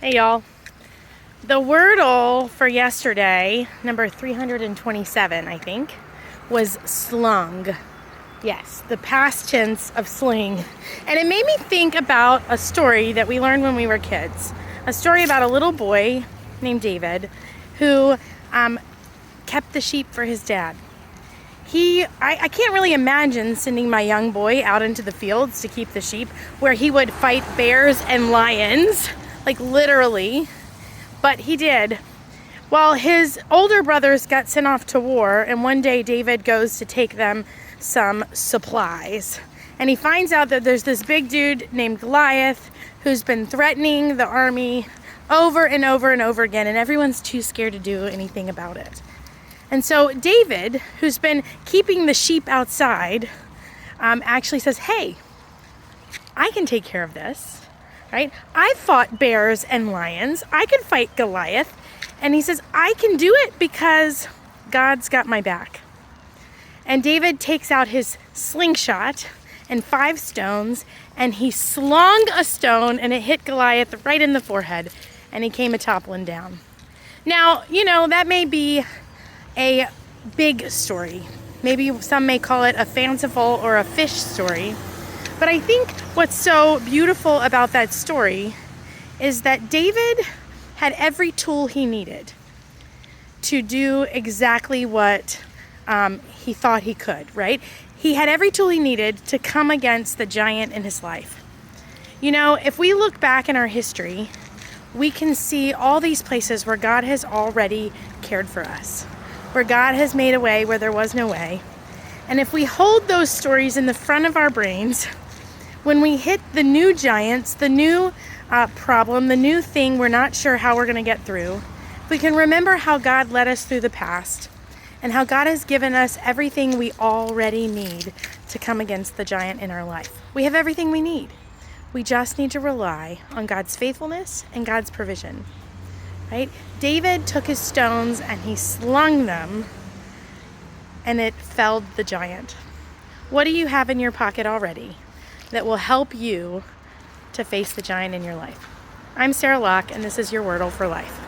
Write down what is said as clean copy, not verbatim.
Hey y'all. The Wordle for yesterday, number 327, I think, was slung. Yes, the past tense of sling. And it made me think about a story that we learned when we were kids. A story about a little boy named David who kept the sheep for his dad. I can't really imagine sending my young boy out into the fields to keep the sheep where he would fight bears and lions, like literally, but he did. Well, his older brothers got sent off to war, and one day David goes to take them some supplies. And he finds out that there's this big dude named Goliath who's been threatening the army over and over and over again, and everyone's too scared to do anything about it. And so David, who's been keeping the sheep outside, actually says, hey, I can take care of this, right? I fought bears and lions. I can fight Goliath. And he says, I can do it because God's got my back. And David takes out his slingshot and 5 stones, and he slung a stone, and it hit Goliath right in the forehead, and he came a-toppling down. Now, that may be a big story. Maybe some may call it a fanciful or a fish story. But I think what's so beautiful about that story is that David had every tool he needed to do exactly what he thought he could, right? He had every tool he needed to come against the giant in his life. If we look back in our history, we can see all these places where God has already cared for us, where God has made a way where there was no way. And if we hold those stories in the front of our brains, when we hit the new giants, the new problem, the new thing we're not sure how we're going to get through, we can remember how God led us through the past and how God has given us everything we already need to come against the giant in our life. We have everything we need. We just need to rely on God's faithfulness and God's provision. Right? David took his stones and he slung them, and it felled the giant. What do you have in your pocket already that will help you to face the giant in your life? I'm Sarah Locke, and this is your Wordle for Life.